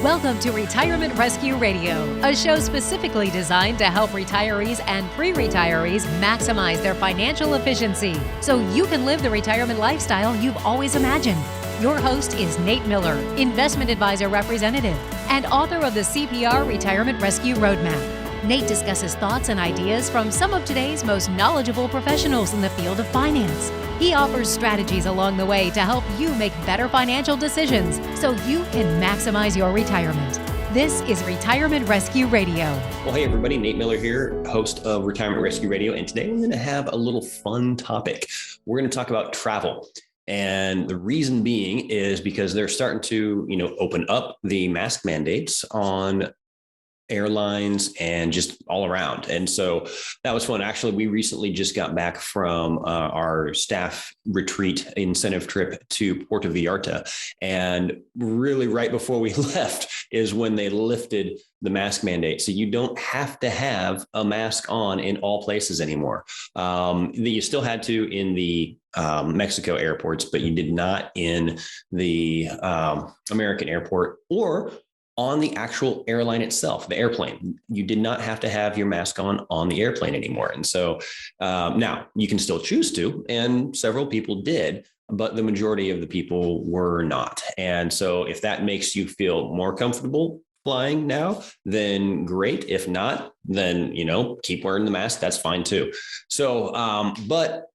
Welcome to Retirement Rescue Radio, a show specifically designed to help retirees and pre-retirees maximize their financial efficiency so you can live the retirement lifestyle you've always imagined. Your host is Nate Miller, investment advisor representative and author of the CPR Retirement Rescue Roadmap. Nate discusses thoughts and ideas from some of today's most knowledgeable professionals in the field of finance. He offers strategies along the way to help you make better financial decisions so you can maximize your retirement. This is Retirement Rescue Radio. Well, hey everybody, Nate Miller here, host of Retirement Rescue Radio. And today we're going to have a little fun topic. We're going to talk about travel. And the reason being is because they're starting to, open up the mask mandates on airlines and just all around. And so that was fun. Actually, we recently just got back from our staff retreat incentive trip to Puerto Vallarta. And really right before we left is when they lifted the mask mandate. So you don't have to have a mask on in all places anymore. You still had to in the Mexico airports, but you did not in the American airport or on the actual airline itself, the airplane. You did not have to have your mask on the airplane anymore. And so now you can still choose to, and several people did, but the majority of the people were not. And so if that makes you feel more comfortable flying now, then great. If not, then, keep wearing the mask. That's fine too. So, but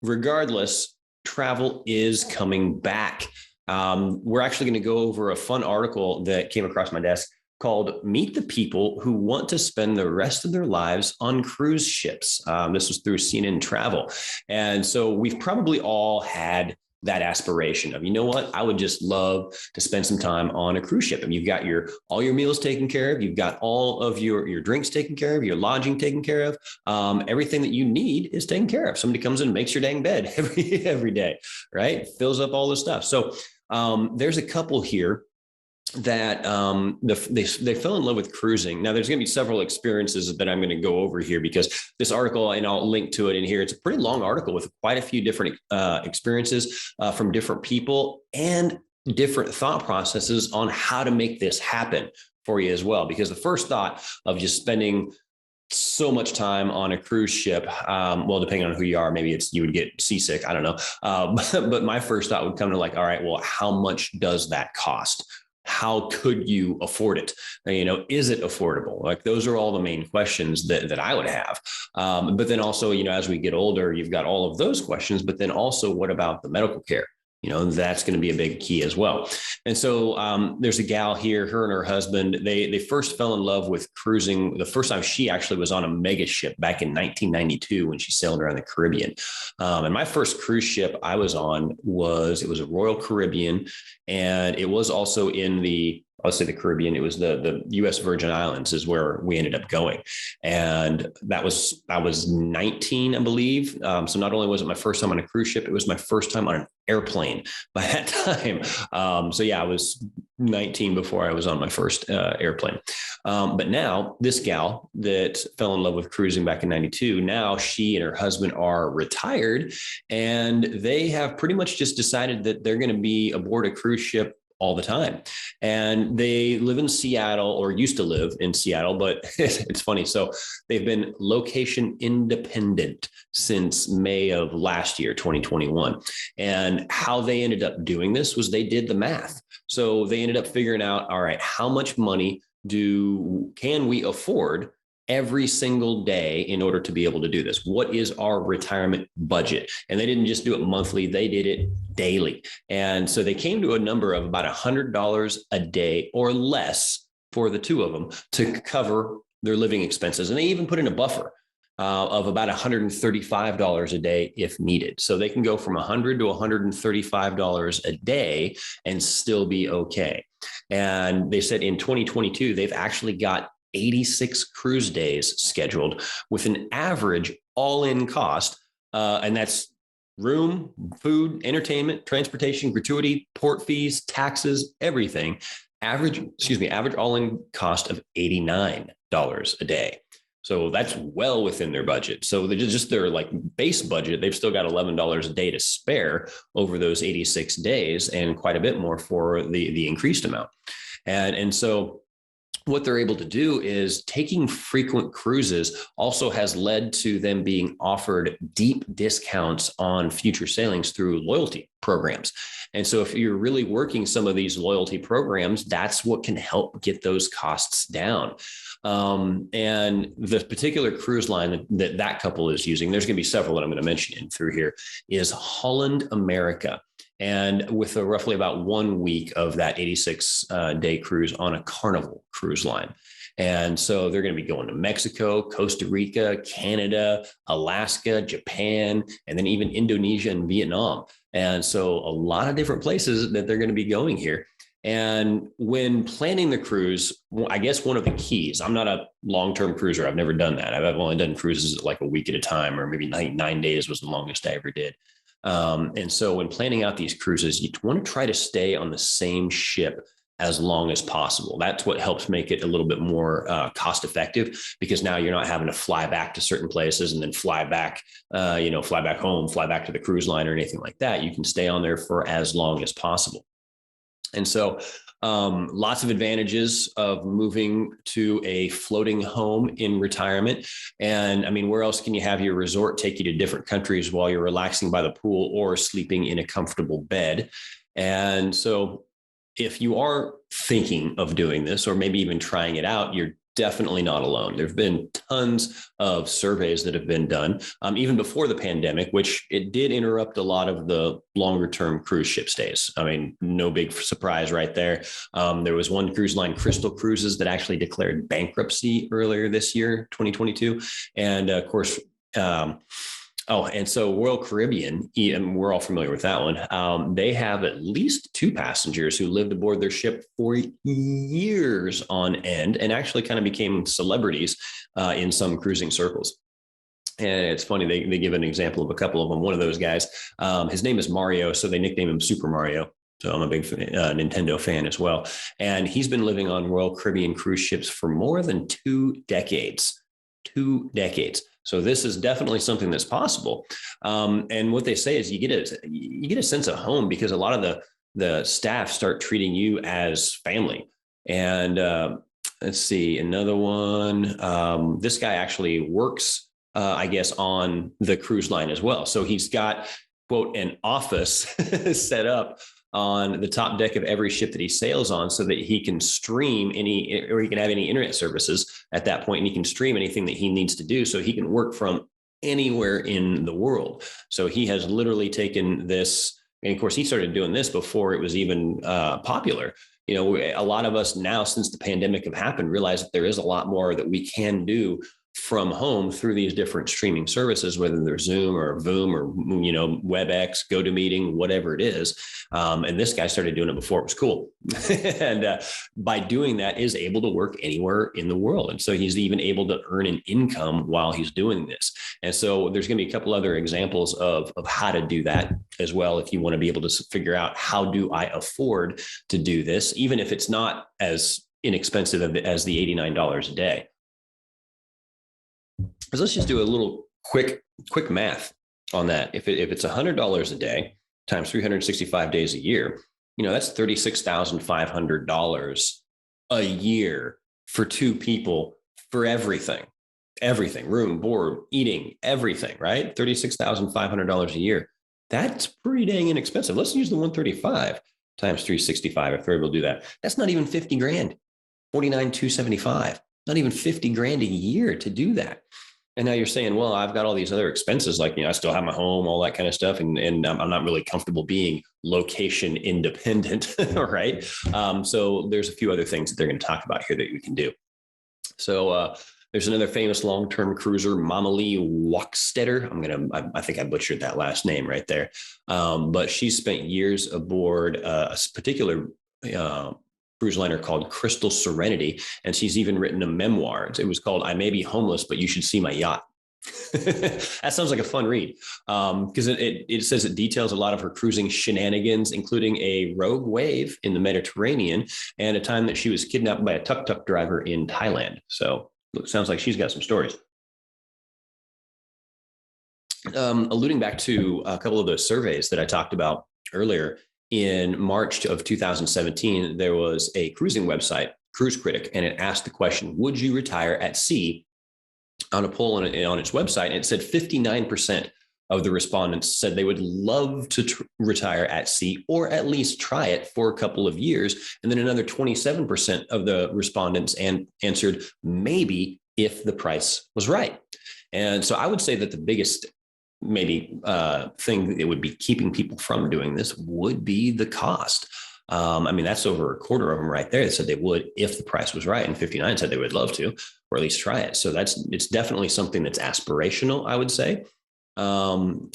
regardless, travel is coming back. We're actually going to go over a fun article that came across my desk called Meet the People Who Want to Spend the Rest of Their Lives on Cruise Ships. This was through CNN Travel. And so we've probably all had that aspiration of, I would just love to spend some time on a cruise ship. And you've got all your meals taken care of. You've got all of your drinks taken care of, your lodging taken care of. Everything that you need is taken care of. Somebody comes in and makes your dang bed every day, right? Fills up all this stuff. So there's a couple here that they fell in love with cruising. Now, there's going to be several experiences that I'm going to go over here because this article, and I'll link to it in here, it's a pretty long article with quite a few different experiences from different people and different thought processes on how to make this happen for you as well. Because the first thought of just spending so much time on a cruise ship, well, depending on who you are, maybe you would get seasick. I don't know. But my first thought would come to all right, well, how much does that cost? How could you afford it? Is it affordable? Those are all the main questions that I would have. But then also, as we get older, you've got all of those questions, but then also what about the medical care? That's going to be a big key as well. And so there's a gal here, her and her husband, they first fell in love with cruising. The first time she actually was on a mega ship back in 1992 when she sailed around the Caribbean. And my first cruise ship I was on was a Royal Caribbean. And it was also in the Caribbean. It was the U.S. Virgin Islands is where we ended up going. And I was 19, I believe. So not only was it my first time on a cruise ship, it was my first time on an airplane by that time. So I was 19 before I was on my first airplane. But now this gal that fell in love with cruising back in 92, now she and her husband are retired and they have pretty much just decided that they're going to be aboard a cruise ship all the time. And they live in Seattle, or used to live in Seattle, but it's funny. So they've been location independent since May of last year, 2021. And how they ended up doing this was they did the math. So they ended up figuring out, all right, how much money can we afford every single day in order to be able to do this? What is our retirement budget? And they didn't just do it monthly, they did it daily. And so they came to a number of about $100 a day or less for the two of them to cover their living expenses. And they even put in a buffer of about $135 a day if needed. So they can go from $100 to $135 a day and still be okay. And they said in 2022, they've actually got 86 cruise days scheduled with an average all-in cost, and that's room, food, entertainment, transportation, gratuity, port fees, taxes, everything. Average all-in cost of $89 a day. So that's well within their budget. So they just their base budget, they've still got $11 a day to spare over those 86 days and quite a bit more for the increased amount. And so what they're able to do is taking frequent cruises also has led to them being offered deep discounts on future sailings through loyalty programs. And so if you're really working some of these loyalty programs, that's what can help get those costs down. And the particular cruise line that couple is using, there's going to be several that I'm going to mention in through here, is Holland America. And with roughly about 1 week of that 86-day cruise on a Carnival cruise line. And so they're going to be going to Mexico, Costa Rica, Canada, Alaska, Japan, and then even Indonesia and Vietnam. And so a lot of different places that they're going to be going here. And when planning the cruise, I guess one of the keys, I'm not a long-term cruiser. I've never done that. I've only done cruises like a week at a time, or maybe 9 days was the longest I ever did. And so when planning out these cruises, you want to try to stay on the same ship as long as possible. That's what helps make it a little bit more cost effective, because now you're not having to fly back to certain places and then fly back home, fly back to the cruise line or anything like that. You can stay on there for as long as possible. And so lots of advantages of moving to a floating home in retirement. And I mean, where else can you have your resort take you to different countries while you're relaxing by the pool or sleeping in a comfortable bed? And so if you are thinking of doing this, or maybe even trying it out, you're definitely not alone. There've been tons of surveys that have been done, even before the pandemic, which it did interrupt a lot of the longer term cruise ship stays. I mean, no big surprise right there. There was one cruise line, Crystal Cruises, that actually declared bankruptcy earlier this year, 2022. And of course, and so Royal Caribbean, and we're all familiar with that one. They have at least 2 passengers who lived aboard their ship for years on end and actually kind of became celebrities in some cruising circles. And it's funny, they give an example of a couple of them. One of those guys, his name is Mario, so they nickname him Super Mario. So I'm a big Nintendo fan as well. And he's been living on Royal Caribbean cruise ships for more than 2 decades. 2 decades. So this is definitely something that's possible. And what they say is you get a sense of home, because a lot of the staff start treating you as family. And let's see, another one. This guy actually works, I guess, on the cruise line as well. So he's got, quote, an office set up on the top deck of every ship that he sails on, so that he can stream or he can have any internet services at that point, and he can stream anything that he needs to do, so he can work from anywhere in the world. So he has literally taken this, and of course he started doing this before it was even popular. You know, a lot of us now, since the pandemic have happened, realize that there is a lot more that we can do from home through these different streaming services, whether they're Zoom or Voom or, WebEx, GoToMeeting, whatever it is. And this guy started doing it before it was cool. And by doing that, is able to work anywhere in the world. And so he's even able to earn an income while he's doing this. And so there's going to be a couple other examples of how to do that as well, if you want to be able to figure out, how do I afford to do this, even if it's not as inexpensive as the $89 a day. Because let's just do a little quick math on that. If it's $100 a day times 365 days a year, that's $36,500 a year for 2 people for everything, room, board, eating, everything, right? $36,500 a year. That's pretty dang inexpensive. Let's use the 135 times 365 if we're able to do that. That's not even 50 grand, 49,275, not even 50 grand a year to do that. And now you're saying, well, I've got all these other expenses, like, I still have my home, all that kind of stuff. And I'm not really comfortable being location independent, right? So there's a few other things that they're going to talk about here that we can do. So there's another famous long-term cruiser, Mama Lee Wackstetter. I think I butchered that last name right there. But she spent years aboard a particular cruise liner called Crystal Serenity. And she's even written a memoir. It was called I May Be Homeless, But You Should See My Yacht. That sounds like a fun read, because it says it details a lot of her cruising shenanigans, including a rogue wave in the Mediterranean and a time that she was kidnapped by a tuk-tuk driver in Thailand. So it sounds like she's got some stories. Alluding back to a couple of those surveys that I talked about earlier, in March of 2017, there was a cruising website, Cruise Critic, and it asked the question, would you retire at sea? On a poll on its website, and it said 59% of the respondents said they would love to retire at sea or at least try it for a couple of years. And then another 27% of the respondents answered maybe if the price was right. And so I would say that the biggest maybe thing that would be keeping people from doing this would be the cost. I mean, that's over a quarter of them right there that said they would if the price was right, and 59 said they would love to, or at least try it. So it's definitely something that's aspirational, I would say. And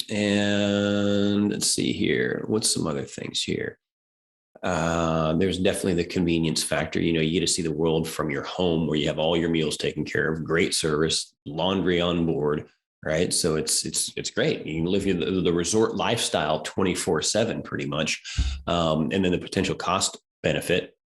let's see here. What's some other things here? There's definitely the convenience factor. You get to see the world from your home where you have all your meals taken care of, great service, laundry on board, right? So it's great. You can live the resort lifestyle 24/7 pretty much. And then the potential cost benefit.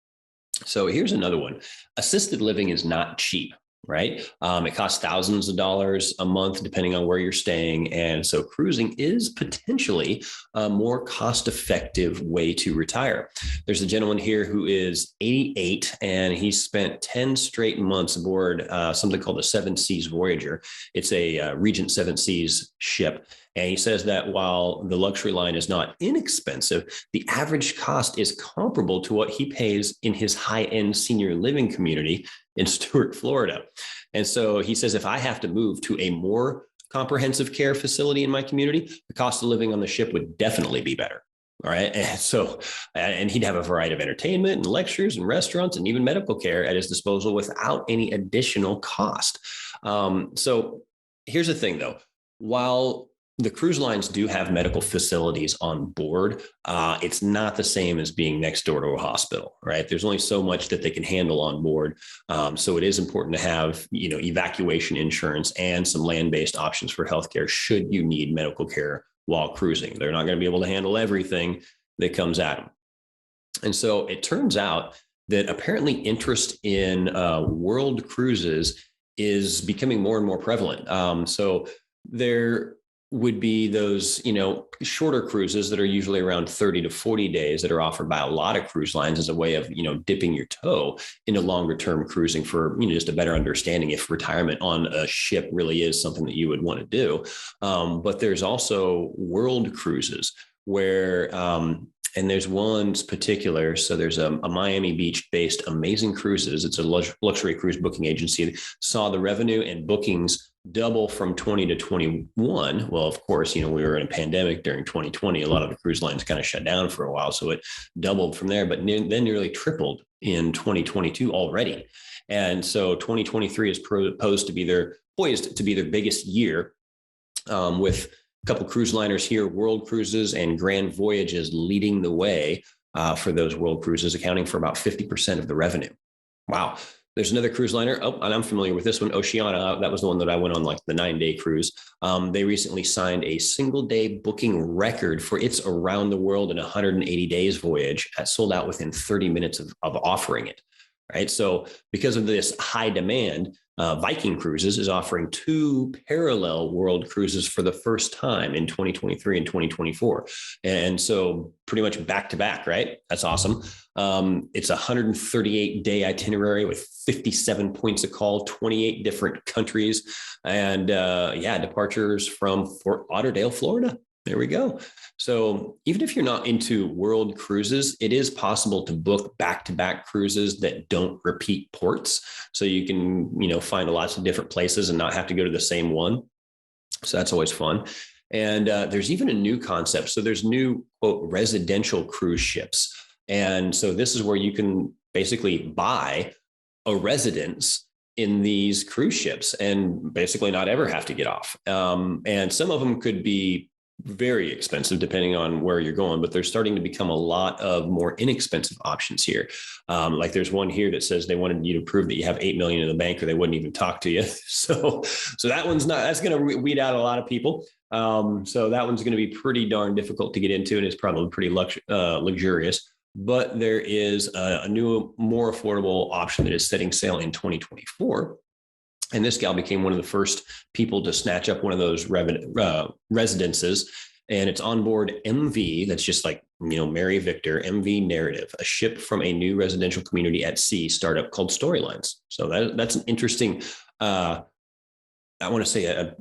So here's another one. Assisted living is not cheap, right? It costs thousands of dollars a month, depending on where you're staying. And so cruising is potentially a more cost-effective way to retire. There's a gentleman here who is 88, and he spent 10 straight months aboard something called the Seven Seas Voyager. It's a Regent Seven Seas ship. And he says that while the luxury line is not inexpensive, the average cost is comparable to what he pays in his high-end senior living community in Stuart, Florida. And so he says, if I have to move to a more comprehensive care facility in my community, the cost of living on the ship would definitely be better. All right. And so, and he'd have a variety of entertainment and lectures and restaurants and even medical care at his disposal without any additional cost. So here's the thing, though. While the cruise lines do have medical facilities on board, it's not the same as being next door to a hospital, right? There's only so much that they can handle on board. So it is important to have, evacuation insurance and some land-based options for healthcare should you need medical care while cruising. They're not going to be able to handle everything that comes at them. And so it turns out that apparently interest in world cruises is becoming more and more prevalent. So there would be those, shorter cruises that are usually around 30 to 40 days that are offered by a lot of cruise lines as a way of, dipping your toe into longer term cruising for, just a better understanding if retirement on a ship really is something that you would want to do. But there's also world cruises where, and there's one particular. So there's a Miami Beach based Amazing Cruises. It's a luxury cruise booking agency. Saw the revenue and bookings double from 20 to 21. Well, of course, we were in a pandemic during 2020. A lot of the cruise lines kind of shut down for a while. So it doubled from there, but then nearly tripled in 2022 already. And so 2023 is poised to be their biggest year, with a couple cruise liners here, World Cruises and Grand Voyages leading the way for those world cruises, accounting for about 50% of the revenue. Wow. There's another cruise liner. Oh, and I'm familiar with this one, Oceania. That was the one that I went on, like the 9-day cruise. They recently signed a single-day booking record for its around the world in 180 days voyage that sold out within 30 minutes of offering it. Right. So because of this high demand, Viking Cruises is offering 2 parallel world cruises for the first time in 2023 and 2024. And so pretty much back to back, right? That's awesome. It's a 138-day itinerary with 57 points of call, 28 different countries, and departures from Fort Lauderdale, Florida. There we go. So even if you're not into world cruises, it is possible to book back-to-back cruises that don't repeat ports. So you can, find lots of different places and not have to go to the same one. So that's always fun. And there's even a new concept. So there's new, quote, residential cruise ships. And so this is where you can basically buy a residence in these cruise ships and basically not ever have to get off. And some of them could be very expensive depending on where you're going, but there's starting to become a lot of more inexpensive options here. Like there's one here that says they wanted you to prove that you have 8 million in the bank or they wouldn't even talk to you. So that one's that's going to weed out a lot of people. So that one's going to be pretty darn difficult to get into, and it's probably pretty luxurious. But there is a new, more affordable option that is setting sail in 2024. And this gal became one of the first people to snatch up one of those residences. And it's onboard MV. That's just like Mary Victor, MV Narrative, a ship from a new residential community at sea startup called Storylines. So that's an interesting, I want to say a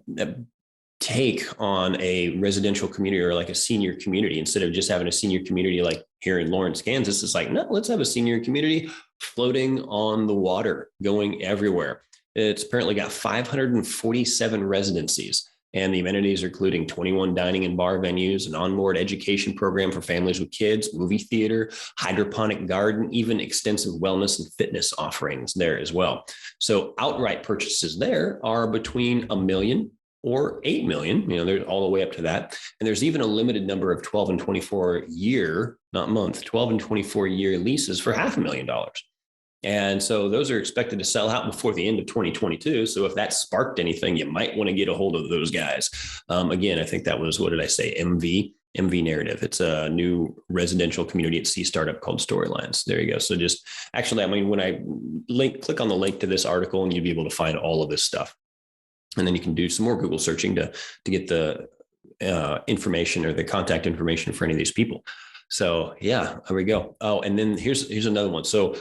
take on a residential community or like a senior community. Instead of just having a senior community like here in Lawrence, Kansas, it's like, no, let's have a senior community floating on the water, going everywhere. It's apparently got 547 residencies, and the amenities are including 21 dining and bar venues, an onboard education program for families with kids, movie theater, hydroponic garden, even extensive wellness and fitness offerings there as well. So outright purchases there are between $1 million or 8 million, they're all the way up to that. And there's even a limited number of 12 and 24 year, not month, 12 and 24 year leases for $500,000. And so those are expected to sell out before the end of 2022. So if that sparked anything, you might want to get a hold of those guys. Again, I think that was, what did I say? MV Narrative. It's a new residential community at sea startup called Storylines. There you go. So just actually, when I click on the link to this article, and you'd be able to find all of this stuff. And then you can do some more Google searching to get the information or the contact information for any of these people. So yeah, there we go. Oh, and then here's another one. So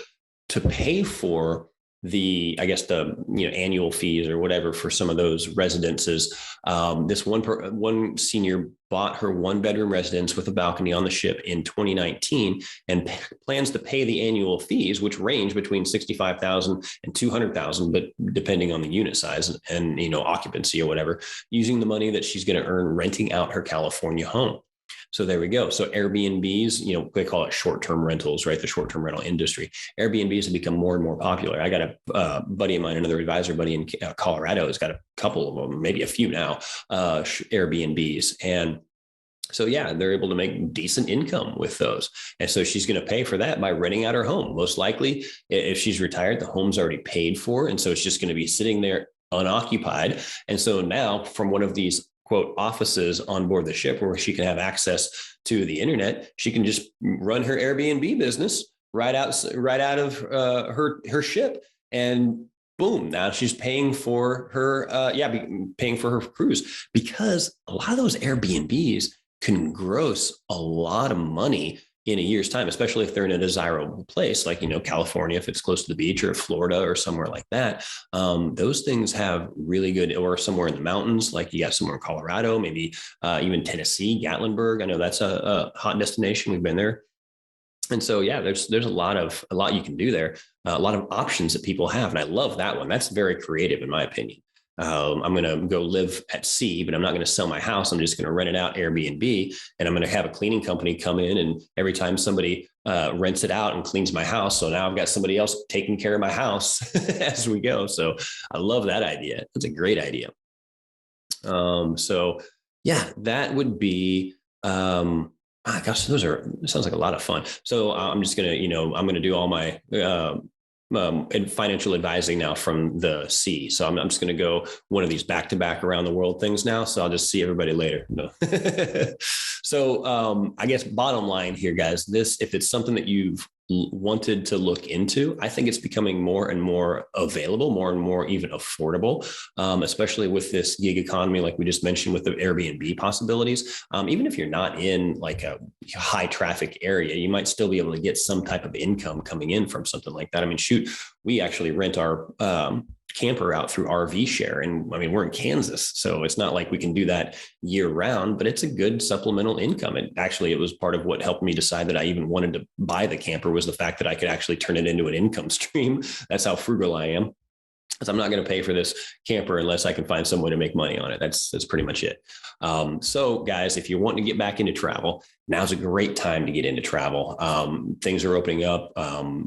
to pay for the annual fees or whatever for some of those residences, this one senior bought her 1-bedroom residence with a balcony on the ship in 2019 and plans to pay the annual fees, which range between $65,000 and $200,000, but depending on the unit size and occupancy or whatever, using the money that she's going to earn renting out her California home. So there we go. So Airbnbs, they call it short-term rentals, right? The short-term rental industry. Airbnbs have become more and more popular. I got a buddy of mine, another advisor buddy in Colorado, has got a couple of them, maybe a few now, Airbnbs. And so, yeah, they're able to make decent income with those. And so she's going to pay for that by renting out her home. Most likely, if she's retired, the home's already paid for. And so it's just going to be sitting there unoccupied. And so now from one of these quote offices on board the ship where she can have access to the internet, she can just run her Airbnb business right out of her ship, and boom, now she's paying for her paying for her cruise, because a lot of those Airbnbs can gross a lot of money in a year's time, especially if they're in a desirable place like, California, if it's close to the beach, or Florida or somewhere like that. Those things have really good, or somewhere in the mountains, like you got somewhere in Colorado, maybe even Tennessee, Gatlinburg. I know that's a hot destination. We've been there. And so, yeah, there's a lot you can do there, a lot of options that people have. And I love that one. That's very creative, in my opinion. I'm going to go live at sea, but I'm not going to sell my house. I'm just going to rent it out Airbnb, and I'm going to have a cleaning company come in. And every time somebody rents it out and cleans my house, so now I've got somebody else taking care of my house as we go. So I love that idea. That's a great idea. So yeah, that would be, gosh, sounds like a lot of fun. So I'm just going to, I'm going to do all my, and financial advising now from the sea. So I'm just going to go one of these back-to-back around the world things now. So I'll just see everybody later. No. So I guess bottom line here, guys, if it's something that you've wanted to look into, I think it's becoming more and more available, more and more even affordable, especially with this gig economy, like we just mentioned with the Airbnb possibilities. Even if you're not in like a high traffic area, you might still be able to get some type of income coming in from something like that. I mean, shoot, we actually rent our camper out through RV share. And I mean, we're in Kansas, so it's not like we can do that year round, but it's a good supplemental income. And actually, it was part of what helped me decide that I even wanted to buy the camper, was the fact that I could actually turn it into an income stream. That's how frugal I am. Because I'm not going to pay for this camper unless I can find some way to make money on it. That's pretty much it. So guys, if you're wanting to get back into travel, now's a great time to get into travel. Things are opening up.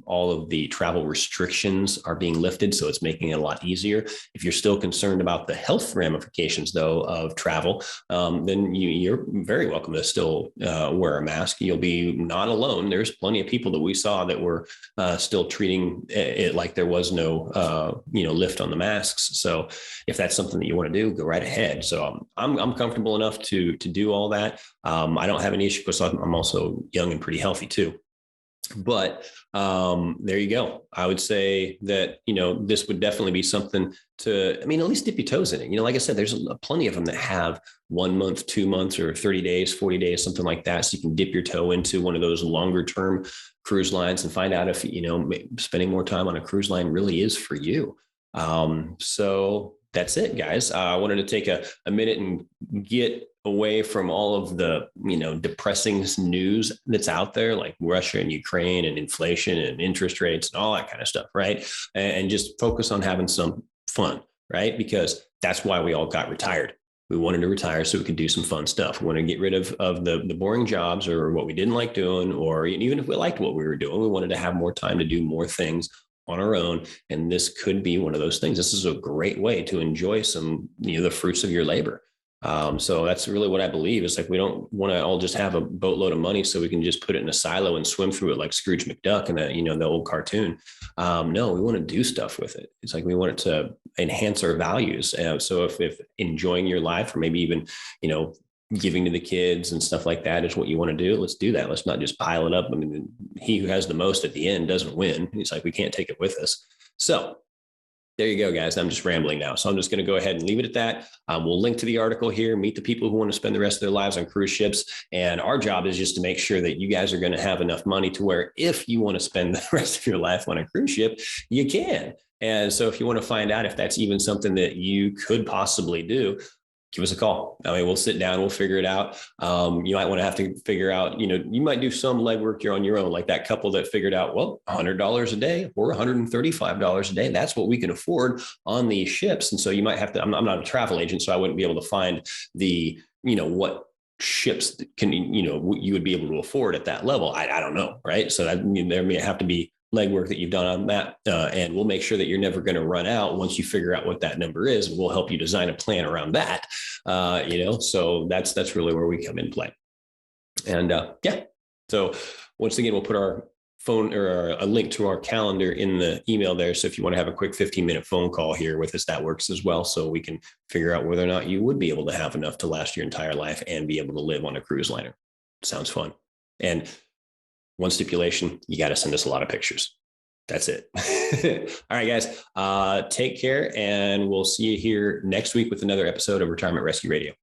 All of the travel restrictions are being lifted, so it's making it a lot easier. If you're still concerned about the health ramifications, though, of travel, then you're very welcome to still wear a mask. You'll be not alone. There's plenty of people that we saw that were still treating it like there was no, lift on the masks. So if that's something that you want to do, go right ahead. So I'm comfortable enough to do all that. I don't have any issue because I'm also young and pretty healthy too. But There you go. I would say that, this would definitely be something to, at least dip your toes in it. Like I said, there's plenty of them that have 1 month, 2 months, or 30 days, 40 days, something like that. So you can dip your toe into one of those longer term cruise lines and find out if, spending more time on a cruise line really is for you. So that's it, guys. I wanted to take a minute and get away from all of the, depressing news that's out there, like Russia and Ukraine and inflation and interest rates and all that kind of stuff, right? And just focus on having some fun, right? Because that's why we all got retired. We wanted to retire so we could do some fun stuff. We want to get rid of the boring jobs or what we didn't like doing, or even if we liked what we were doing, we wanted to have more time to do more things on our own. And this could be one of those things. This is a great way to enjoy some, the fruits of your labor. So that's really what I believe. It's like, we don't want to all just have a boatload of money so we can just put it in a silo and swim through it like Scrooge McDuck and the old cartoon. No, we want to do stuff with it. It's like, we want it to enhance our values. So if enjoying your life, or maybe even, giving to the kids and stuff like that is what you want to do, let's do that. Let's not just pile it up. He who has the most at the end doesn't win. It's like, we can't take it with us. So there you go, guys. I'm just rambling now. So I'm just going to go ahead and leave it at that. We'll link to the article here, meet the people who want to spend the rest of their lives on cruise ships. And our job is just to make sure that you guys are going to have enough money to where if you want to spend the rest of your life on a cruise ship, you can. And so if you want to find out if that's even something that you could possibly do, give us a call. We'll sit down, we'll figure it out. You might want to have to figure out, you might do some legwork here on your own, like that couple that figured out, well, $100 a day or $135 a day. That's what we can afford on these ships. And so you might have to, I'm not a travel agent, so I wouldn't be able to find the, what ships can, you would be able to afford at that level. I don't know. Right. So that, there may have to be legwork that you've done on that. And we'll make sure that you're never going to run out once you figure out what that number is. And we'll help you design a plan around that. So that's really where we come in play. And so once again, we'll put our phone or a link to our calendar in the email there. So if you want to have a quick 15-minute phone call here with us, that works as well. So we can figure out whether or not you would be able to have enough to last your entire life and be able to live on a cruise liner. Sounds fun. And one stipulation, you got to send us a lot of pictures. That's it. All right, guys, take care, and we'll see you here next week with another episode of Retirement Rescue Radio.